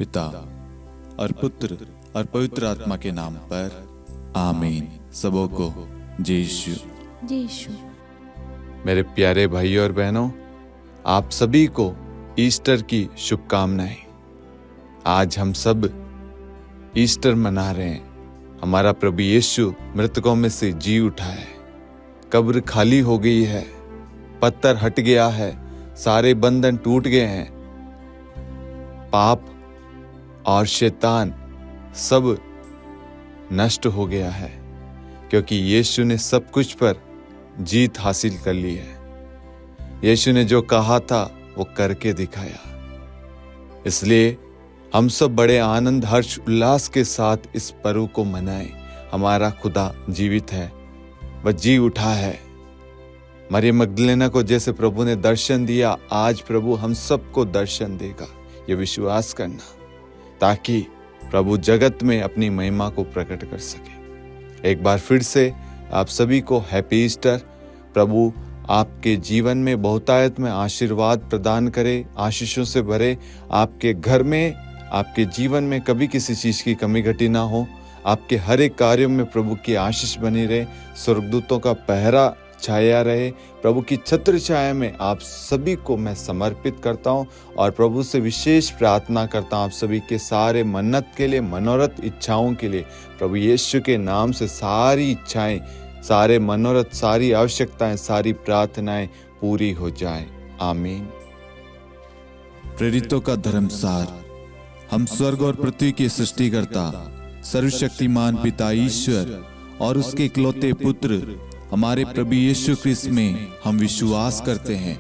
पिता और पुत्र और पवित्र आत्मा के नाम पर आमीन। सबों को जय यीशु। जय यीशु। मेरे प्यारे भाइयों और बहनों, आप सभी को ईस्टर की शुभकामनाएं। आज हम सब ईस्टर मना रहे हैं। हमारा प्रभु यीशु मृतकों में से जी उठा है। कब्र खाली हो गई है, पत्थर हट गया है, सारे बंधन टूट गए हैं। पाप और शैतान सब नष्ट हो गया है, क्योंकि यीशु ने सब कुछ पर जीत हासिल कर ली है। यीशु ने जो कहा था वो करके दिखाया। इसलिए हम सब बड़े आनंद, हर्ष, उल्लास के साथ इस पर्व को मनाएं। हमारा खुदा जीवित है, वह जी उठा है। मरियम मगदलेना को जैसे प्रभु ने दर्शन दिया, आज प्रभु हम सबको दर्शन देगा। ये विश्वास करना, ताकि प्रभु जगत में अपनी महिमा को प्रकट कर सके। एक बार फिर से आप सभी को हैप्पी ईस्टर। प्रभु आपके जीवन में बहुतायत में आशीर्वाद प्रदान करे, आशीषों से भरे। आपके घर में, आपके जीवन में कभी किसी चीज की कमी घटी ना हो। आपके हर एक कार्यों में प्रभु की आशीष बनी रहे, स्वर्गदूतों का पहरा छाया रहे। प्रभु की छत्र छाया में आप सभी को मैं समर्पित करता हूं और प्रभु से विशेष प्रार्थना करता हूं आप सभी के सारे मन्नत के लिए, मनोरथ इच्छाओं के लिए। प्रभु यीशु के नाम से सारी इच्छाएं, सारे मनोरथ, सारी आवश्यकताएं, सारी प्रार्थनाएं पूरी हो जाएं। आमीन। प्रेरितों का धर्मसार। हम स्वर्ग और पृथ्वी के सृष्टिकर्ता, सर्वशक्तिमान पिता ईश्वर और उसके इकलौते पुत्र हमारे प्रभु यीशु क्रिस्त में हम विश्वास करते हैं,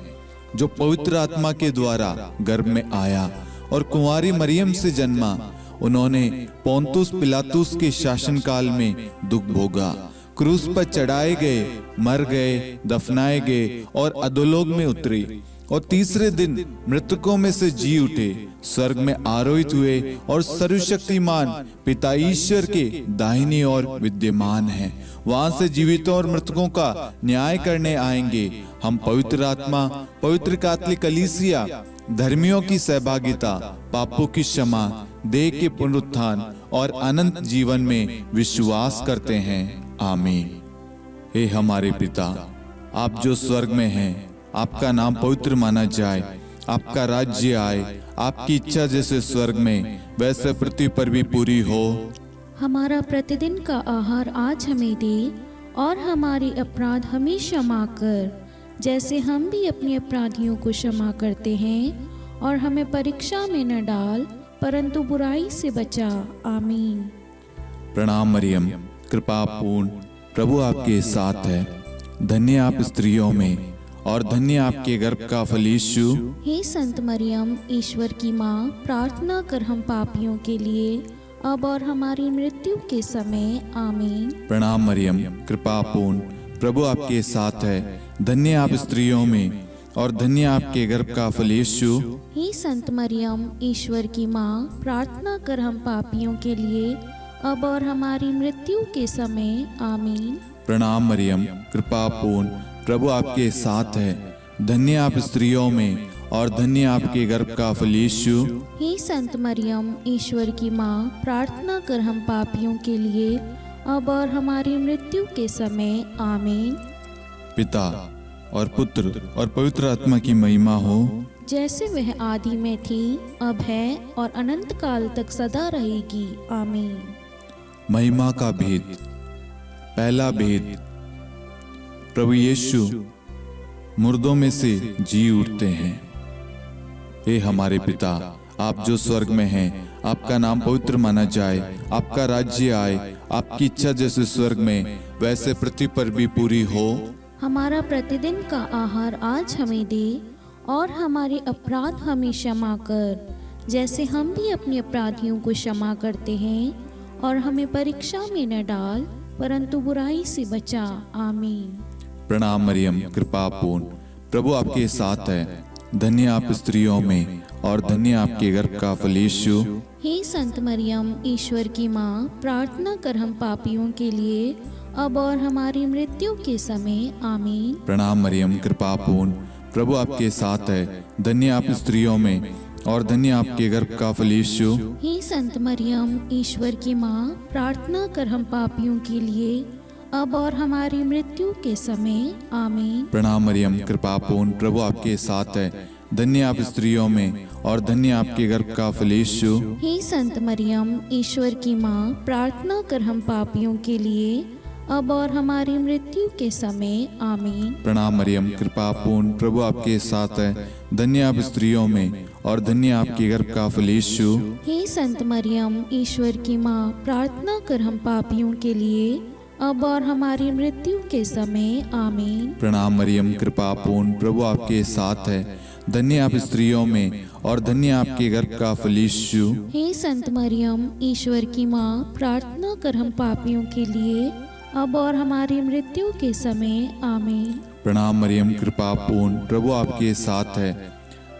जो पवित्र आत्मा के द्वारा गर्भ में आया और कुंवारी मरियम से जन्मा। उन्होंने पोंतुस पिलातुस के शासनकाल में दुख भोगा, क्रूस पर चढ़ाए गए, मर गए, दफनाए गए और अधोलोक में उतरे और तीसरे दिन मृतकों में से जी उठे, स्वर्ग में आरोहित हुए और सर्वशक्तिमान पिता ईश्वर के दाहिनी ओर विद्यमान हैं। वहां से जीवितों और मृतकों का न्याय करने आएंगे। हम पवित्र आत्मा, पवित्र कैथोलिक कलीसिया, धर्मियों की सहभागिता, पापों की क्षमा, देह के पुनरुत्थान और अनंत जीवन में विश्वास करते हैं। आमीन। हे हमारे पिता, आप जो स्वर्ग में हैं, आपका नाम पवित्र माना जाए, आपका राज्य आए, आपकी इच्छा जैसे स्वर्ग में वैसे पृथ्वी पर भी पूरी हो। हमारा प्रतिदिन का आहार आज हमें दे और हमारे अपराध हमें क्षमा कर, जैसे हम भी अपने अपराधियों को क्षमा करते हैं, और हमें परीक्षा में न डाल, परंतु बुराई से बचा। आमीन। प्रणाम मरियम, कृपा पूर्ण, प्रभु आपके साथ है। धन्य आप स्त्रियों में और धन्य आपके गर्भ का फल यीशु। हे संत मरियम, ईश्वर की माँ, प्रार्थना कर हम पापियों के लिए, अब और हमारी मृत्यु के समय। आमीन। प्रणाम मरियम, कृपा पूर्ण, प्रभु आपके साथ है। धन्य आप स्त्रियों में और धन्य आपके गर्भ का फल यीशु। हे संत मरियम, ईश्वर की माँ, प्रार्थना कर हम पापियों के लिए, अब और हमारी मृत्यु के समय। आमीन। प्रणाम मरियम, कृपा पूर्ण, प्रभु आपके साथ है। धन्य आप स्त्रियों में और धन्य आपके गर्भ का फल यीशु। हे संत मरियम, ईश्वर की माँ, प्रार्थना कर हम पापियों के लिए, अब और हमारी मृत्यु के समय। आमीन। पिता और पुत्र और पवित्र आत्मा की महिमा हो, जैसे वह आदि में थी, अब है और अनंत काल तक सदा रहेगी। आमीन। महिमा का भेद। पहला भेद, प्रभु यीशु मुर्दों में से जी उठते हैं। हे हमारे पिता, आप जो स्वर्ग में हैं, आपका नाम पवित्र माना जाए, आपका राज्य आए, आपकी इच्छा जैसे स्वर्ग में वैसे पृथ्वी पर भी पूरी हो। हमारा प्रतिदिन का आहार आज हमें दे और हमारे अपराध हमें क्षमा कर, जैसे हम भी अपने अपराधियों को क्षमा करते हैं, और हमें परीक्षा में न डाल, परंतु बुराई से बचा। आमीन। प्रणाम मरियम, कृपा पूर्ण, प्रभु आपके साथ है। धन्य आप स्त्रियों में और धन्य आपके गर्भ का फल यीशु। हे संत मरियम, ईश्वर की माँ, प्रार्थना कर हम पापियों के लिए, अब और हमारी मृत्यु के समय। आमीन। प्रणाम मरियम, कृपा पूर्ण, प्रभु आपके साथ है। धन्य आप स्त्रियों में और धन्य आपके गर्भ का फल यीशु। हे संत मरियम, ईश्वर की माँ, प्रार्थना कर हम पापियों के लिए, अब और हमारी मृत्यु के समय। आमीन। प्रणाम मरियम, कृपा पूर्ण, प्रभु आपके साथ है। धन्य आप स्त्रियों में और धन्य आपके गर्भ का फल यीशु। हे संत मरियम, ईश्वर की माँ, प्रार्थना कर हम पापियों के लिए, अब और हमारी मृत्यु के समय। आमीन। प्रणाम मरियम, कृपा पूर्ण, प्रभु आपके साथ है। धन्य आप स्त्रियों में और धन्य आपके गर्भ का फल यीशु। हे संत मरियम, ईश्वर की माँ, प्रार्थना कर हम पापियों के लिए, अब और हमारी मृत्यु के समय। आमीन। प्रणाम मरियम, कृपा पूर्ण, प्रभु आपके साथ है। धन्य आप स्त्रियों में और धन्य आपके गर्भ का फल यीशु। हे संत मरियम, ईश्वर की माँ, प्रार्थना कर हम पापियों के लिए, अब और हमारी मृत्यु के समय। आमीन। प्रणाम मरियम, कृपा पूर्ण, प्रभु आपके साथ है।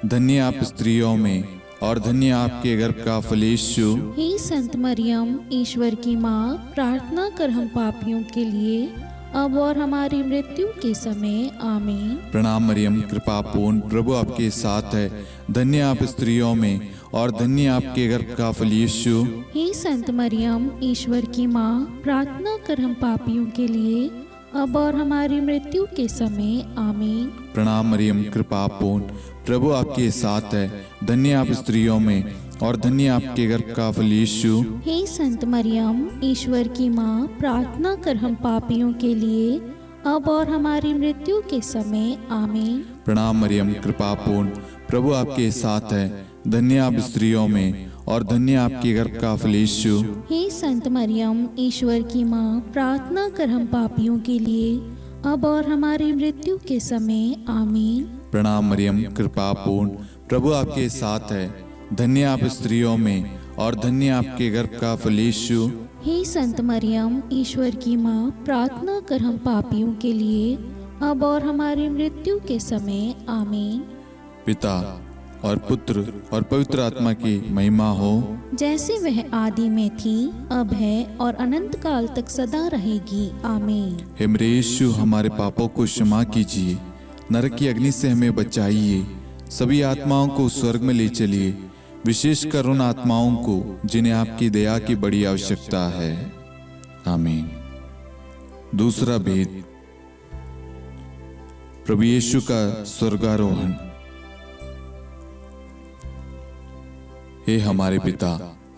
धन्य आप स्त्रियों में और धन्य आपके गर्भ का फल यीशु। हे संत मरियम, ईश्वर की माँ, प्रार्थना कर हम पापियों के लिए, अब और हमारी मृत्यु के समय। आमीन। प्रणाम मरियम, कृपा पूर्ण, प्रभु आपके साथ है। धन्य आप स्त्रियों में और धन्य आपके गर्भ का फल यीशु। हे संत मरियम, ईश्वर की माँ, प्रार्थना कर हम पापियों के लिए, अब और हमारी मृत्यु के समय। आमीन। प्रणाम मरियम, कृपा पूर्ण, प्रभु आपके साथ है। धन्य आप स्त्रियों में और धन्य आपके गर्भ का फल यीशु। हे संत मरियम, ईश्वर की माँ, प्रार्थना कर हम पापियों के लिए, अब और हमारी मृत्यु के समय। आमीन। प्रणाम मरियम, कृपा पूर्ण, प्रभु आपके साथ है। धन्य आप स्त्रियों में और धन्य आपके गर्भ का फल यीशु। हे संत मरियम, ईश्वर की माँ, प्रार्थना कर हम पापियों के लिए, अब और हमारी मृत्यु के समय। आमीन। प्रणाम मरियम, कृपा पूर्ण, प्रभु आपके साथ है। धन्य आप स्त्रियों में और धन्य आपके गर्भ का फल यीशु। हे संत मरियम, ईश्वर की माँ, प्रार्थना कर हम पापियों के लिए, अब और हमारी मृत्यु के समय। आमीन। पिता और पुत्र और पवित्र आत्मा की महिमा हो, जैसे वह आदि में थी, अब है और अनंत काल तक सदा रहेगी। आमीन। हे मेरे यीशु, हमारे पापों को क्षमा कीजिए, नरक की अग्नि से हमें बचाइए, सभी आत्माओं को स्वर्ग में ले चलिए, विशेषकर उन आत्माओं को जिन्हें आपकी दया की बड़ी आवश्यकता है। आमीन। दूसरा भेद, प्रभु यीशु का स्वर्गारोहण। हे हमारे पिता,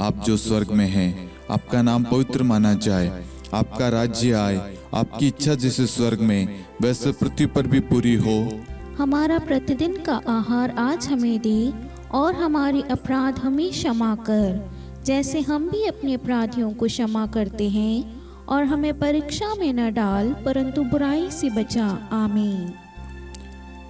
आप जो स्वर्ग में हैं, आपका नाम पवित्र माना जाए, आपका राज्य आए, आपकी इच्छा जैसे स्वर्ग में वैसे पृथ्वी पर भी पूरी हो। हमारा प्रतिदिन का आहार आज हमें दे, और हमारे अपराध हमें क्षमा कर, जैसे हम भी अपने अपराधियों को क्षमा करते हैं, और हमें परीक्षा में न डाल, परंतु बुराई से बचा। आमीन।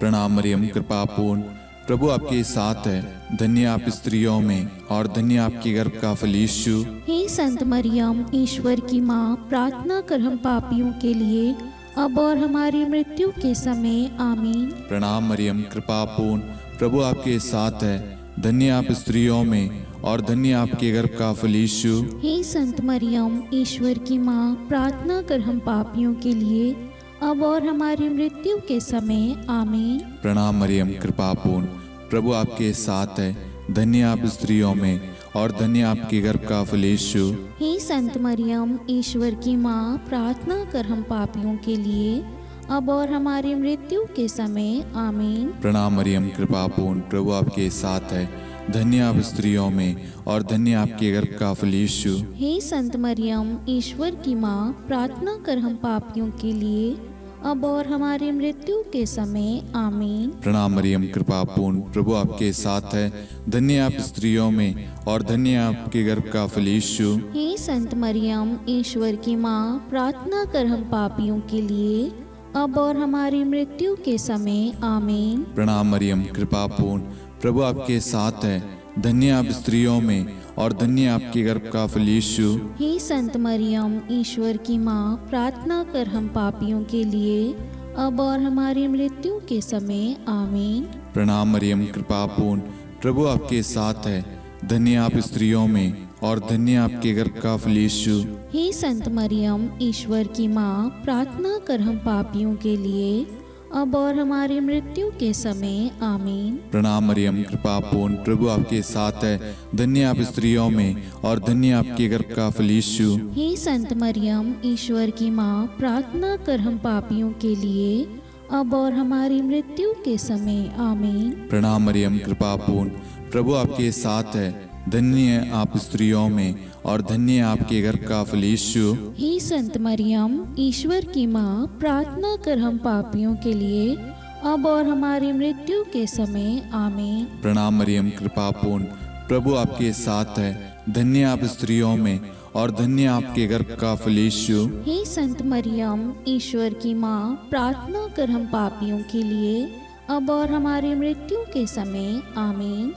प्रणाम मरियम, कृपा पूर्ण, प्रभु आपके साथ है। धन्य आप स्त्रियों में और धन्य आपके गर्भ का फल यीशु। हे संत मरियम, ईश्वर की माँ, प्रार्थना कर हम पापियों के लिए, अब और हमारी मृत्यु के समय। आमीन। प्रणाम मरियम, कृपा पूर्ण, प्रभु आपके साथ है। धन्य आप स्त्रियों में और धन्य आपके गर्भ का फल यीशु। हे संत मरियम, ईश्वर की माँ, प्रार्थना कर हम पापियों के लिए, अब और हमारी मृत्यु के समय। आमीन। प्रणाम मरियम, कृपा पूर्ण, प्रभु आपके साथ है। धन्य आप स्त्रियों में और धन्य आपके गर्भ का फल यीशु। हे संत मरियम, ईश्वर की माँ, प्रार्थना कर हम पापियों के लिए, अब और हमारी मृत्यु के समय। आमीन। प्रणाम मरियम, कृपा पूर्ण, प्रभु आपके साथ है। धन्य आप स्त्रियों में और धन्य आपके गर्भ का फल यीशु। हे संत मरियम, ईश्वर की माँ, प्रार्थना कर हम पापियों के लिए, अब और हमारी मृत्यु के समय। आमीन। प्रणाम मरियम, कृपा पूर्ण, प्रभु आपके साथ है। धन्य आप स्त्रियों में और धन्य आपके गर्भ का फल यीशु। हे संत मरियम, ईश्वर की माँ, प्रार्थना कर हम पापियों के लिए, अब और हमारी मृत्यु के समय। आमीन। प्रणाम मरियम, कृपा पूर्ण, प्रभु आपके साथ है। धन्य आप स्त्रियों में और धन्य आपके गर्भ का फल यीशु। हे संत मरियम, ईश्वर की माँ, प्रार्थना कर हम पापियों के लिए, अब और हमारी मृत्यु के समय। आमीन। प्रणाम मरियम, कृपा पूर्ण, प्रभु आपके साथ है। धन्य आप स्त्रियों में और धन्य आपके गर्भ का फल यीशु। हे संत मरियम, ईश्वर की माँ, प्रार्थना कर हम पापियों के लिए, अब और हमारी मृत्यु के समय आमीन। प्रणाम मरियम, कृपा पूर्ण, प्रभु आपके साथ है। धन्य आप स्त्रियों में और धन्य आपके गर्भ का फल यीशु। हे संत मरियम, ईश्वर की माँ, प्रार्थना कर हम पापियों के लिए, अब और हमारी मृत्यु के समय आमीन। प्रणाम मरियम, कृपा पूर्ण, प्रभु आपके साथ है। धन्य आप स्त्रियों में और धन्य आपके गर्भ का फल यीशु। हे संत मरियम, ईश्वर की माँ, प्रार्थना कर हम पापियों के लिए, अब और हमारी मृत्यु के समय आमीन। प्रणाम मरियम, कृपा पूर्ण, प्रभु आपके साथ है। धन्य आप स्त्रियों में और धन्य आपके गर्भ का फल यीशु। हे संत मरियम, ईश्वर की माँ, प्रार्थना कर हम पापियों के लिए, अब और हमारी मृत्यु के समय आमीन।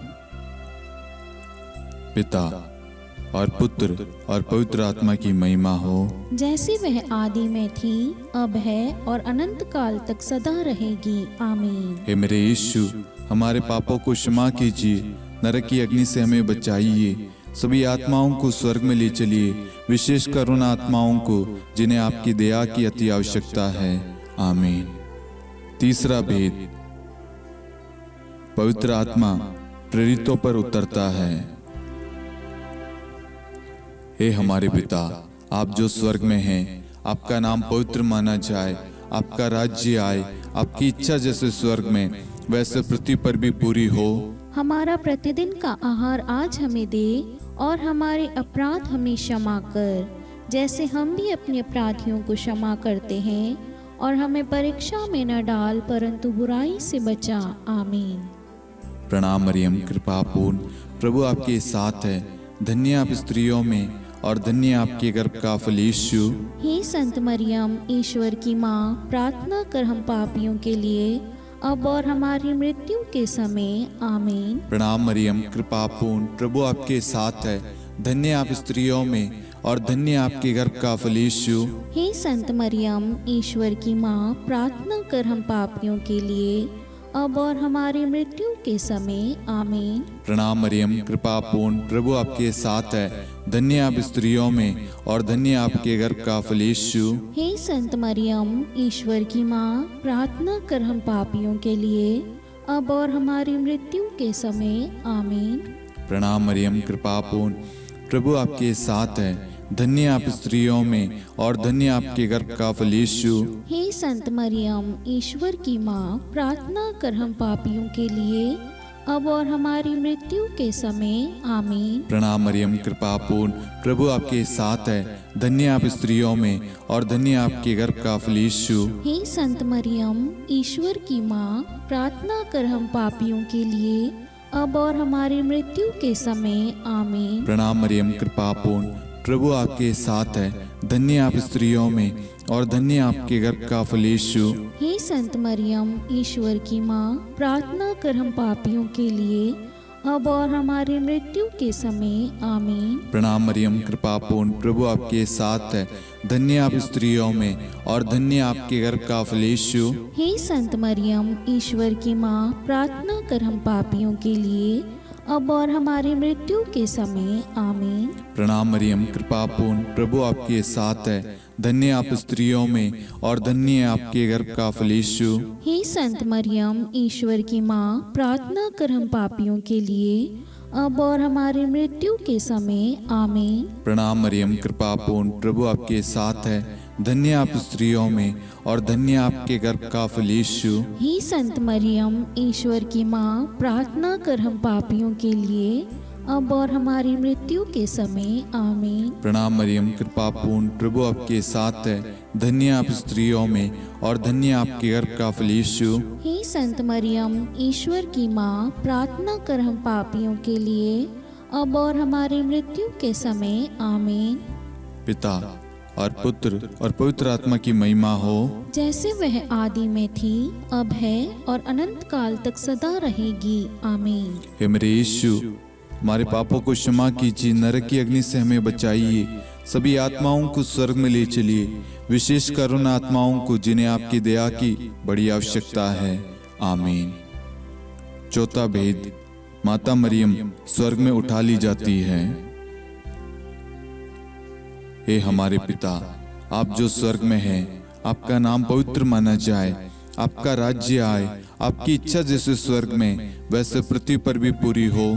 पिता और पुत्र और पवित्र आत्मा की महिमा हो, जैसे वह आदि में थी, अब है और अनंत काल तक सदा रहेगी आमीन। हे मेरे यीशु, हमारे पापों को क्षमा कीजिए, नरक की अग्नि से हमें बचाइए, सभी आत्माओं को स्वर्ग में ले चलिए, विशेषकर उन आत्माओं को जिन्हें आपकी दया की अति आवश्यकता है। आमीन। तीसरा भेद, पवित्र आत्मा प्रेरितों पर उतरता है। हे हमारे पिता, आप जो स्वर्ग में हैं, आपका नाम पवित्र माना जाए, आपका राज्य आए, आपकी इच्छा जैसे स्वर्ग में वैसे पृथ्वी पर भी पूरी हो। हमारा प्रतिदिन का आहार आज हमें दे, और हमारे अपराध हमें क्षमा कर, जैसे हम भी अपने अपराधियों को क्षमा करते हैं, और हमें परीक्षा में न डाल, परंतु बुराई से बचा। आमीन। प्रणाम मरियम, कृपा पूर्ण, प्रभु आपके साथ है। धन्य आप स्त्रियों में और धन्य आपके गर्भ का फल यीशु। हे संत मरियम, ईश्वर की माँ, प्रार्थना कर हम पापियों के लिए, अब और हमारी मृत्यु के समय आमीन। प्रणाम मरियम, कृपा पूर्ण, प्रभु आपके साथ है। धन्य आप स्त्रियों में और धन्य आपके गर्भ का फल यीशु। हे संत मरियम, ईश्वर की माँ, प्रार्थना कर हम पापियों के लिए, अब और हमारी मृत्यु के समय आमीन। प्रणाम मरियम, कृपा पूर्ण, प्रभु आपके साथ है। धन्य आप स्त्रियों में और धन्य आपके गर्भ का फल यीशु। हे संत मरियम, ईश्वर की माँ, प्रार्थना कर हम पापियों के लिए, अब और हमारी मृत्यु के समय आमीन। प्रणाम मरियम, कृपा पूर्ण, प्रभु आपके साथ है। धन्य आप स्त्रियों में और धन्य आपके गर्भ का फल यीशु। हे संत मरियम, ईश्वर की माँ, प्रार्थना कर हम पापियों के लिए, अब और हमारी मृत्यु के समय आमीन। प्रणाम मरियम, कृपा पूर्ण, प्रभु आपके साथ है। धन्य आप स्त्रियों में और धन्य आपके गर्भ का फल यीशु। हे संत मरियम, ईश्वर की माँ, प्रार्थना कर हम पापियों के लिए, अब और हमारी मृत्यु के समय आमीन। प्रणाम मरियम, कृपा पूर्ण, प्रभु आपके साथ है। धन्य आप स्त्रियों में और धन्य आपके गर्भ का फल यीशु। हे संत मरियम, ईश्वर की माँ, प्रार्थना कर हम पापियों के लिए, अब और हमारी मृत्यु के समय आमीन। प्रणाम मरियम, कृपा पूर्ण, प्रभु आपके साथ है। धन्य आप स्त्रियों में और धन्य आपके गर्भ का फल यीशु। हे संत मरियम, ईश्वर की माँ, प्रार्थना कर हम पापियों के लिए, अब और हमारी मृत्यु के समय आमीन। प्रणाम मरियम, कृपा पूर्ण, प्रभु आपके साथ है। धन्य आप स्त्रियों में और धन्य आपके गर्भ का फल यीशु। हे संत मरियम, ईश्वर की माँ, प्रार्थना कर हम पापियों के लिए, अब और हमारी मृत्यु के समय आमीन। प्रणाम मरियम, कृपा पूर्ण, प्रभु आपके साथ है। धन्य आप स्त्रियों में और धन्य आपके गर्भ का फल यीशु। हे संत मरियम, ईश्वर की माँ, प्रार्थना कर हम पापियों के लिए, अब और हमारी मृत्यु के समय आमीन। प्रणाम मरियम, कृपा पूर्ण, प्रभु आपके साथ है। धन्य आप स्त्रियों में और धन्य आपके गर्भ का फल यीशु। हे संत मरियम, ईश्वर की माँ, प्रार्थना कर हम पापियों के लिए, अब और हमारी मृत्यु के समय आमीन। पिता और पुत्र और पवित्र आत्मा की महिमा हो, जैसे वह आदि में थी, अब है और अनंत काल तक सदा रहेगी आमीन। हे मेरे यीशु, हमारे पापों को क्षमा कीजिए, नरक की अग्नि से हमें बचाइए, सभी आत्माओं को स्वर्ग में ले चलिए, विशेषकर उन आत्माओं को जिन्हें आपकी दया की बड़ी आवश्यकता है। आमीन। चौथा भेद, माता मरियम स्वर्ग में उठा ली जाती है। हे हमारे पिता, आप जो स्वर्ग में हैं, आपका नाम पवित्र माना जाए, आपका राज्य आए, आपकी इच्छा जैसे स्वर्ग में वैसे पृथ्वी पर भी पूरी हो।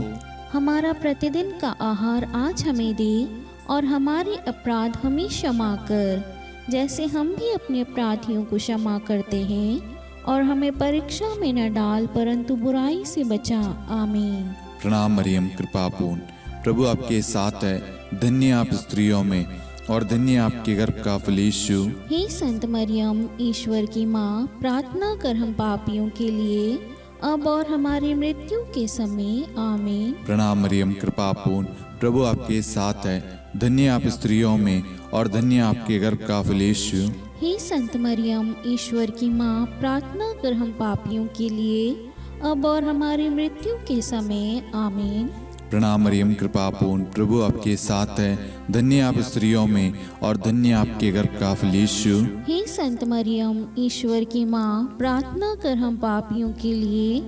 हमारा प्रतिदिन का आहार आज हमें दे, और हमारे अपराध हमें क्षमा कर, जैसे हम भी अपने अपराधियों को क्षमा करते हैं, और हमें परीक्षा में न डाल परंतु बुराई से बचा। आमीन। प्रणाम मरियम, कृपा पूर्ण, प्रभु आपके साथ है, धन्य आप स्त्रियों में और धन्य आपके गर्भ का फल यीशु। हे संत मरियम, ईश्वर की माँ, प्रार्थना कर हम पापियों के लिए, अब और हमारी मृत्यु के समय। आमीन। प्रणाम मरियम, कृपा पूर्ण, प्रभु आपके साथ है, धन्य आप स्त्रियों में और धन्य आपके गर्भ का फल यीशु। हे संत मरियम, ईश्वर की माँ, प्रार्थना कर हम पापियों के लिए, अब और हमारी मृत्यु के समय। आमीन। प्रणाम मरियम, कृपा पूर्ण, प्रभु आपके साथ है, धन्य आप स्त्रियों में और धन्य आपके गर्भ का फल यीशु। हे संत मरियम, ईश्वर की माँ, प्रार्थना कर हम पापियों के लिए,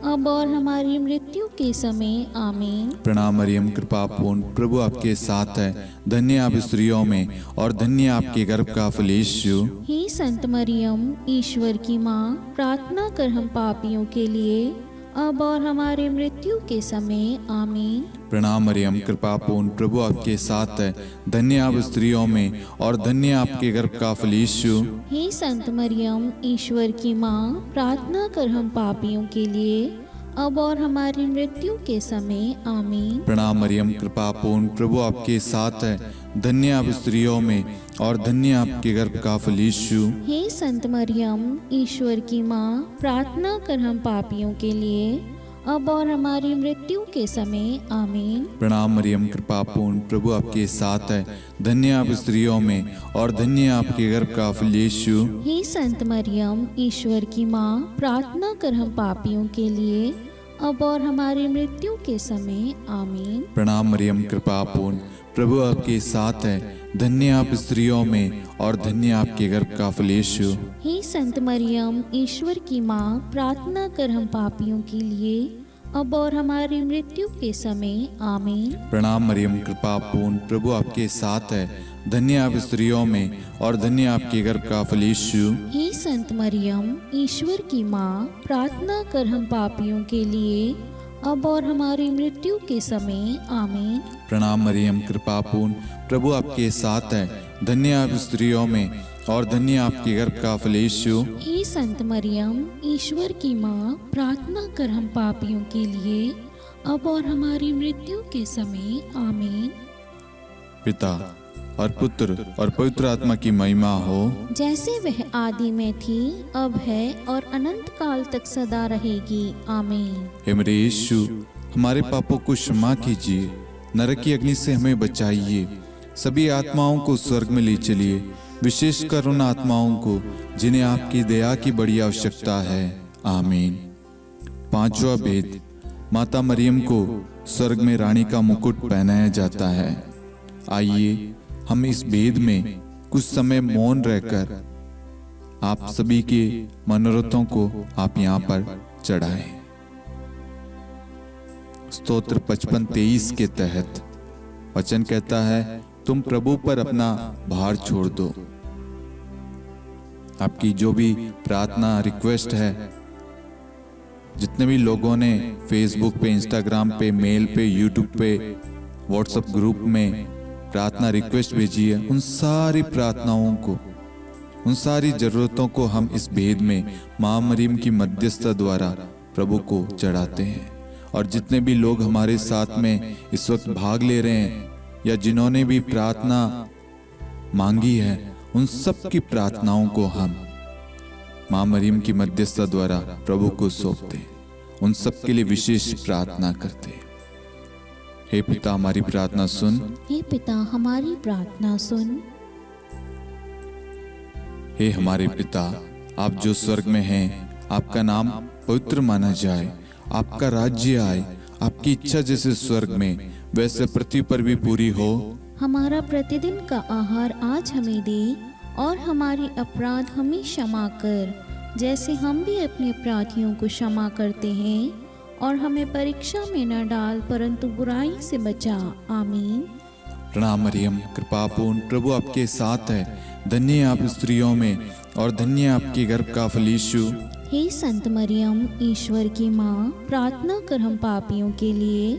अब और हमारी मृत्यु के समय। आमीन। प्रणाम मरियम, कृपा पूर्ण, प्रभु आपके साथ है, धन्य आप स्त्रियों में और धन्य आपके गर्भ का फल यीशु। हे संत मरियम, ईश्वर की माँ, प्रार्थना कर हम पापियों के लिए, अब और हमारी मृत्यु के समय। आमीन। प्रणाम मरियम, कृपा पूर्ण, प्रभु आपके साथ है, धन्य आप स्त्रियों में और धन्य आपके गर्भ का फल यीशु। हे संत मरियम, ईश्वर की माँ, प्रार्थना कर हम पापियों के लिए, अब और हमारी मृत्यु के समय। आमीन। प्रणाम मरियम, कृपा पूर्ण, प्रभु आपके साथ है, धन्य आप स्त्रियों में और धन्य आपके गर्भ का फल यीशु। हे संत मरियम, ईश्वर की माँ, प्रार्थना कर हम पापियों के लिए, अब और हमारी मृत्यु के समय। आमीन। प्रणाम मरियम, कृपा पूर्ण, प्रभु आपके साथ है, धन्य आप स्त्रियों में और धन्य आपके गर्भ का फल यीशु। हे संत मरियम, ईश्वर की माँ, प्रार्थना कर हम पापियों के लिए, अब और हमारी मृत्यु के समय। आमीन। प्रणाम मरियम, कृपा पूर्ण, प्रभु आपके साथ है, धन्य आप स्त्रियों में और धन्य आपके गर्भ का फल यीशु। हे संत मरियम, ईश्वर की माँ, प्रार्थना कर हम पापियों के लिए, अब और हमारी मृत्यु के समय। आमीन। प्रणाम मरियम, कृपा पूर्ण, प्रभु आपके साथ है, धन्य आप स्त्रियों में और धन्य आपके गर्भ का फल यीशु। हे संत मरियम, ईश्वर की माँ, प्रार्थना कर हम पापियों के लिए, अब और हमारी मृत्यु के समय। आमीन। प्रणाम मरियम, कृपा पूर्ण, प्रभु आपके साथ है, धन्य आप स्त्रियों में और धन्य आपके गर्भ का फल यीशु। हे संत मरियम, ईश्वर की माँ, प्रार्थना कर हम पापियों के लिए, अब और हमारी मृत्यु के समय। आमीन। पिता और पुत्र और पवित्र आत्मा की महिमा हो, जैसे वह आदि में थी, अब है और अनंत काल तक सदा रहेगी। आमीन। हे मेरे यीशु, हमारे पापों को क्षमा कीजिए, नरक की अग्नि से हमें बचाइए, सभी आत्माओं को स्वर्ग में ले चलिए, विशेषकर उन आत्माओं को जिन्हें आपकी दया की बड़ी आवश्यकता है। आमीन। पांचवा भेद, माता मरियम को स्वर्ग में रानी का मुकुट पहनाया जाता है। आइए हम इस भेद में कुछ समय मौन रहकर आप सभी के मनोरथों को आप यहाँ पर चढ़ाएं। स्तोत्र 55:23 के तहत वचन कहता है, तुम प्रभु पर अपना भार छोड़ दो। आपकी जो भी प्रार्थना रिक्वेस्ट है, जितने भी लोगों ने फेसबुक पे, इंस्टाग्राम पे, मेल पे, यूट्यूब पे, व्हाट्सएप ग्रुप में प्रार्थना रिक्वेस्ट भेजी है, उन सारी प्रार्थनाओं को, उन सारी जरूरतों को हम इस भेद में मां मरियम की मध्यस्थता द्वारा प्रभु को चढ़ाते हैं। और जितने भी लोग हमारे साथ में इस वक्त भाग ले रहे हैं या जिन्होंने भी प्रार्थना मांगी है, उन सब की प्रार्थनाओं को हम मां मरियम की मध्यस्थता द्वारा प्रभु को सौंपते हैं, उन सब के लिए विशेष प्रार्थना करते हैं। हे पिता, हमारी प्रार्थना सुन। हे पिता, हमारी प्रार्थना सुन। हे हमारे पिता, आप जो स्वर्ग में हैं, आपका नाम पवित्र माना जाए, आपका राज्य आए, आपकी इच्छा जैसे स्वर्ग में वैसे पृथ्वी पर भी पूरी हो। हमारा प्रतिदिन का आहार आज हमें दे, और हमारे अपराध हमें क्षमा कर, जैसे हम भी अपने अपराधियों को क्षमा करते हैं, और हमें परीक्षा में न डाल परंतु बुराई से बचा। आमीन। प्रणाम मरियम, कृपा पूर्ण, प्रभु आपके साथ है, धन्य आप स्त्रियों में और धन्य आपके गर्भ का फल यीशु। हे संत मरियम, ईश्वर की माँ, प्रार्थना कर हम पापियों के लिए,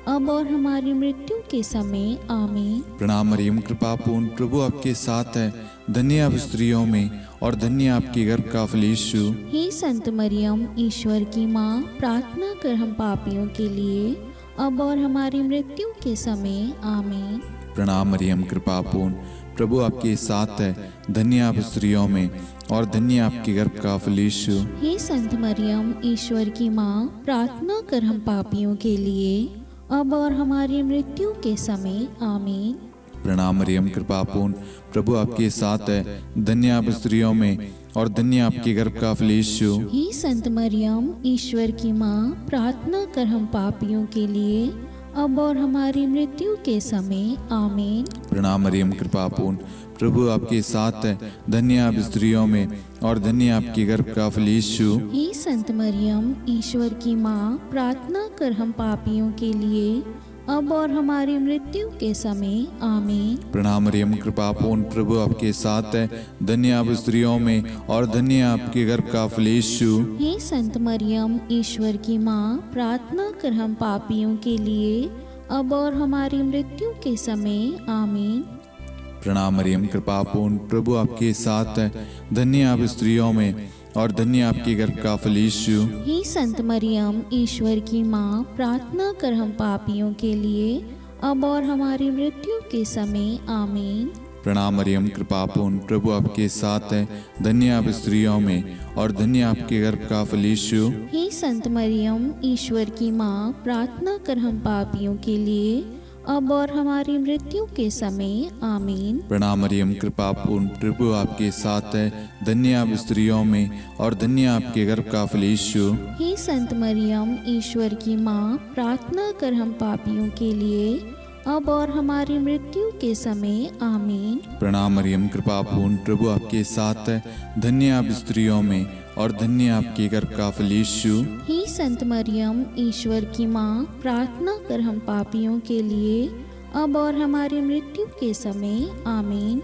अब और हमारी मृत्यु के समय, आमीन। प्रणाम मरियम, कृपा पूर्ण, प्रभु आपके साथ है, धन्य आप स्त्रियों में और धन्य आपके गर्भ का फल यीशु। हे संत मरियम, ईश्वर की माँ, प्रार्थना कर हम पापियों के लिए, अब और हमारी मृत्यु के समय, आमीन। प्रणाम मरियम, कृपा पूर्ण, प्रभु आपके साथ है, धन्य आप स्त्रियों में और धन्य आपके गर्भ का फल यीशु। हे संत मरियम, ईश्वर की माँ, प्रार्थना कर हम पापियों के लिए, अब और हमारी मृत्यु के समय, आमीन। प्रणाम मरियम, कृपा पूर्ण, प्रभु आपके साथ है, धन्य आप स्त्रियों में और धन्य आपके गर्भ का फल यीशु। हे संत मरियम, ईश्वर की माँ, प्रार्थना कर हम पापियों के लिए, अब और हमारी मृत्यु के समय, आमीन। प्रणाम मरियम, कृपा पूर्ण, प्रभु आपके साथ है, धन्य आप स्त्रियों में और धन्य आपके गर्भ का फल यीशु। हे संत मरियम, ईश्वर की माँ, प्रार्थना कर हम पापियों के लिए, अब और हमारी मृत्यु के समय, आमीन। प्रणाम मरियम, कृपा पूर्ण, प्रभु आपके साथ है, धन्य आप स्त्रियों में और धन्य आपके गर्भ का फल यीशु। हे संत मरियम, ईश्वर की माँ, प्रार्थना कर हम पापियों के लिए, अब और हमारी मृत्यु के समय, आमीन। प्रणाम मरियम, कृपा पूर्ण, प्रभु आपके साथ है, धन्य आप स्त्रियों में और धन्य आपके गर्भ का फल यीशु। हे संत मरियम, ईश्वर की माँ, प्रार्थना कर हम पापियों के लिए, अब और हमारी मृत्यु के समय, आमीन। प्रणाम मरियम, कृपा पूर्ण, प्रभु आपके साथ है, धन्य आप स्त्रियों में और धन्य आपके गर्भ का फल यीशु। हे संत मरियम, ईश्वर की माँ, प्रार्थना कर हम पापियों के लिए, अब और हमारी मृत्यु के समय, आमीन। प्रणाम मरियम, कृपा पूर्ण, प्रभु आपके साथ है, धन्य आप स्त्रियों में और धन्य आपके गर्भ का फल यीशु। हे संत मरियम, ईश्वर की माँ, प्रार्थना कर हम पापियों के लिए, अब और हमारी मृत्यु के समय, आमीन। प्रणाम मरियम, कृपा पूर्ण, प्रभु आपके साथ है, धन्य आप स्त्रियों में और धन्य आपके गर्भ का फल यीशु। हे संत मरियम, ईश्वर की माँ, प्रार्थना कर हम पापियों के लिए, अब और हमारी मृत्यु के समय, आमीन।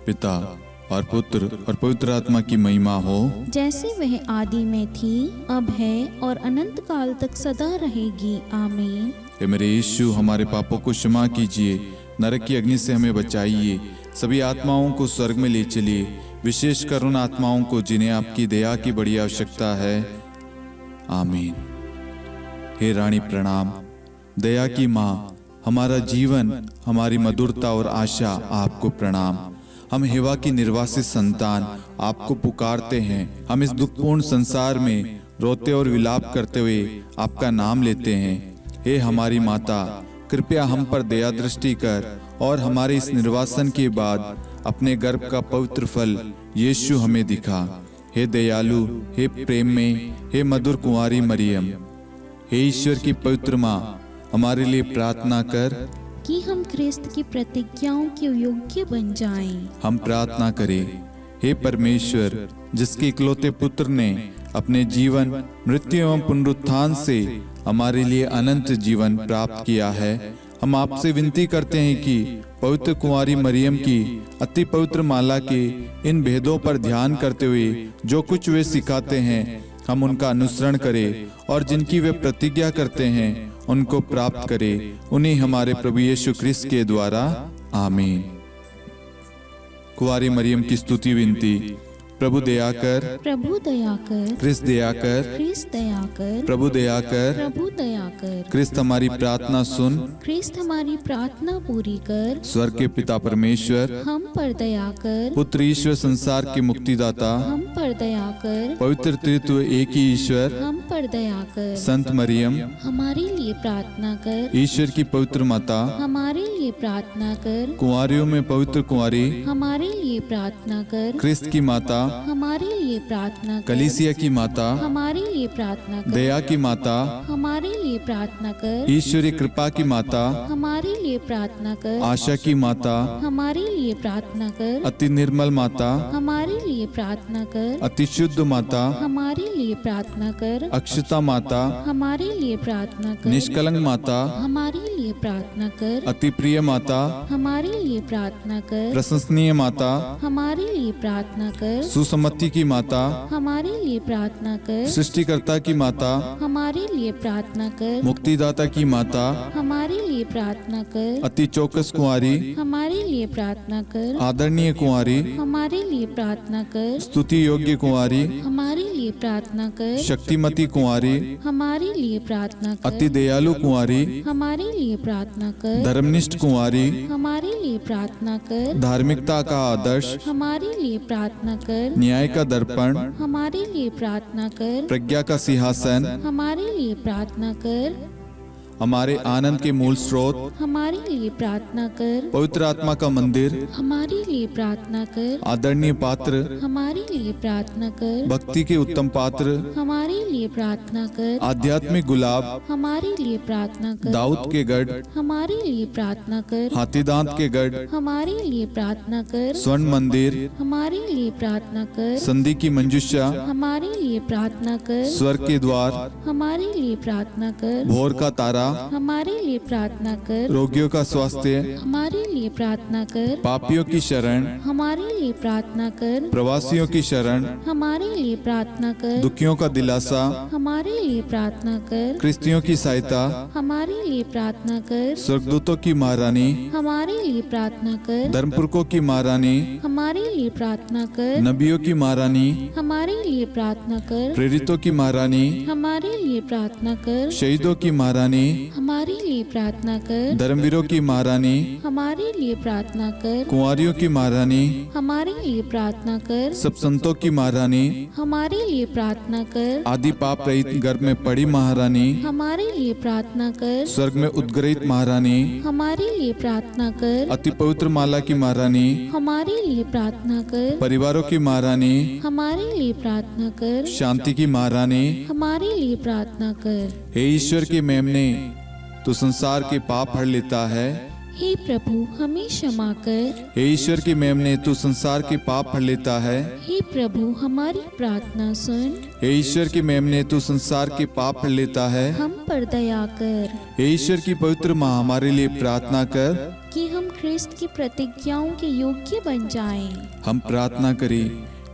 पिता और पुत्र और पवित्र आत्मा की महिमा हो, जैसे वह आदि में थी, अब है और अनंत काल तक सदा रहेगी, आमीन। हे मेरे यीशु, हमारे पापों को क्षमा कीजिए, नरक की अग्नि से हमें बचाइए, सभी आत्माओं को स्वर्ग में ले चलिए, विशेषकर उन आत्माओं को जिन्हें आपकी दया की बड़ी आवश्यकता है, आमीन। हे रानी प्रणाम, दया की माँ, हमारा जीवन, हमारी मधुरता और आशा आपको प्रणाम। हम हेवा की निर्वासित संतान आपको पुकारते हैं। हम इस दुखपूर्ण संसार में रोते और विलाप करते हुए आपका नाम लेते हैं। हे हमारी माता, कृपया हम पर दया दृष्टि कर और हमारे इस निर्वासन के बाद अपने गर्भ का पवित्र फल यीशु हमें दिखा। हे दयालु, हे प्रेम में, हे मधुर कुंवारी मरियम, हे ईश्वर की पवित्र माँ, हमारे लिए प्रार्थना कर कि हम ख्रिस्त की प्रतिज्ञाओं के योग्य बन जाएं। हम प्रार्थना करें। हे परमेश्वर, जिसके इकलौते पुत्र ने अपने जीवन, मृत्यु एवं पुनरुत्थान से हमारे लिए अनंत जीवन प्राप्त किया है, हम आपसे विनती करते हैं कि पवित्र कुंवारी मरियम की अति पवित्र माला के इन भेदों पर ध्यान करते हुए जो कुछ वे सिखाते हैं, हम उनका अनुसरण करें और जिनकी वे प्रतिज्ञा करते हैं उनको प्राप्त करें। उन्हीं हमारे प्रभु यीशु ख्रिस्त के द्वारा, आमीन। कुंवारी मरियम की स्तुति विनती। प्रभु दया कर, प्रभु दया कर, ख्रिस्त दया कर, ख्रिस्त दया कर, प्रभु दया कर, प्रभु दया कर, ख्रिस्त हमारी प्रार्थना सुन। ख्रिस्त हमारी प्रार्थना पूरी कर, स्वर्ग के पिता परमेश्वर, हम पर दया कर, पुत्र ईश्वर संसार के मुक्तिदाता, हम पर दया कर, पवित्र त्रित्व एक ही ईश्वर, हम पर दया कर, संत मरियम, हमारे लिए प्रार्थना कर, ईश्वर की पवित्र माता, हमारे लिए प्रार्थना कर, कुंवारियों में पवित्र कुंवारी, हमारे लिए प्रार्थना कर, ख्रिस्त की माता, हमारे लिए प्रार्थना कर, कलीसिया की माता, हमारे लिए प्रार्थना कर, दया की माता, हमारे लिए प्रार्थना कर, ईश्वरी कृपा की माता, हमारे लिए प्रार्थना कर, आशा की माता, हमारे लिए प्रार्थना कर, अति निर्मल माता, हमारे लिए प्रार्थना कर, अति शुद्ध माता, हमारे लिए प्रार्थना कर। अक्षता माता, हमारे लिए प्रार्थना कर। निष्कलंक माता, हमारे लिए प्रार्थना कर। अति प्रिय माता, हमारे लिए प्रार्थना कर। प्रशंसनीय माता, हमारे लिए प्रार्थना कर। सुसम्मति की माता, हमारे लिए प्रार्थना कर। सृष्टिकर्ता की माता, हमारे लिए प्रार्थना कर। मुक्तिदाता की माता, हमारे लिए प्रार्थना कर। अति चौकस कुंवारी, हमारे लिए प्रार्थना कर। आदरणीय कुंवारी, हमारे लिए प्रार्थना कर। स्तुति योग्य कुंवारी, हमारे लिए प्रार्थना कर। शक्तिमती कुंवारी, हमारे लिए प्रार्थना कर। अति दयालु कुंवारी, हमारे लिए प्रार्थना कर। धर्मनिष्ठ कुंवारी, हमारे लिए प्रार्थना कर। धार्मिकता का आदर्श, हमारे लिए प्रार्थना कर। न्याय का दर्पण, हमारे लिए प्रार्थना कर। प्रज्ञा का सिंहासन, हमारे लिए प्रार्थना कर। हमारे आनंद के मूल स्रोत, हमारे लिए प्रार्थना कर। पवित्र आत्मा का मंदिर, हमारे लिए प्रार्थना कर। आदरणीय पात्र, हमारे लिए प्रार्थना कर। भक्ति के उत्तम पात्र, हमारे लिए प्रार्थना कर। आध्यात्मिक गुलाब, हमारे लिए प्रार्थना कर। दाऊद के गढ़, हमारे लिए प्रार्थना कर। हाथीदांत के गढ़, हमारे लिए प्रार्थना कर। स्वर्ण मंदिर, हमारे लिए प्रार्थना कर। संधि की मंजुषा, हमारे लिए प्रार्थना कर। स्वर्ग के द्वार, हमारे लिए प्रार्थना कर। भोर का तारा, हमारे लिए प्रार्थना कर। रोगियों का स्वास्थ्य, हमारे लिए प्रार्थना कर। पापियों की शरण, हमारे लिए प्रार्थना कर। प्रवासियों की शरण, हमारे लिए प्रार्थना कर। दुखियों का दिलासा, हमारे लिए प्रार्थना कर। क्रिस्तियों की सहायता, हमारे लिए प्रार्थना कर। स्वर्गदूतों की महारानी, हमारे लिए प्रार्थना कर। धर्मपुरखों की महारानी, हमारे लिए प्रार्थना कर। नबियों की महारानी, हमारे लिए प्रार्थना कर। प्रेरितों की महारानी, हमारे लिए प्रार्थना कर। शहीदों की महारानी, हमारे लिए प्रार्थना कर। धर्मवीरों की महारानी, हमारे लिए प्रार्थना कर। कुंवारियों की महारानी, हमारे लिए प्रार्थना कर। सब संतों की महारानी, हमारे लिए प्रार्थना कर। आदि पाप रहित गर्भ में पड़ी महारानी, हमारे लिए प्रार्थना कर। स्वर्ग में उद्गृहित महारानी, हमारे लिए प्रार्थना कर। अति पवित्र माला की महारानी, हमारे लिए प्रार्थना कर। परिवारों की महारानी, हमारे लिए प्रार्थना कर। शांति की महारानी, हमारे लिए प्रार्थना कर। हे ईश्वर के मेमने, तो संसार के पाप हर लेता है। हे प्रभु हमें क्षमा कर। हे ईश्वर की मेमने, तू संसार के पाप हर लेता है। हे प्रभु हमारी प्रार्थना सुन। हे ईश्वर की मेमने, तू संसार के पाप हर लेता है। हम पर दया कर हे ईश्वर की पवित्र माँ, हमारे लिए प्रार्थना कर। कि हम ख्रिस्त की प्रतिज्ञाओं के योग्य बन जाएं। हम प्रार्थना करें,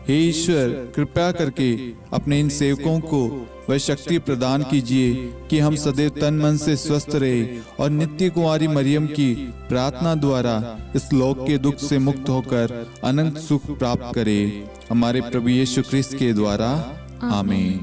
हे ईश्वर कृपया करके अपने इन सेवकों को वह शक्ति प्रदान कीजिए कि हम सदैव तन मन से स्वस्थ रहे और नित्य कुंवारी मरियम की प्रार्थना द्वारा इस लोक के दुख से मुक्त होकर अनंत सुख प्राप्त करें। हमारे प्रभु यीशु ख्रिस्त के द्वारा आमीन।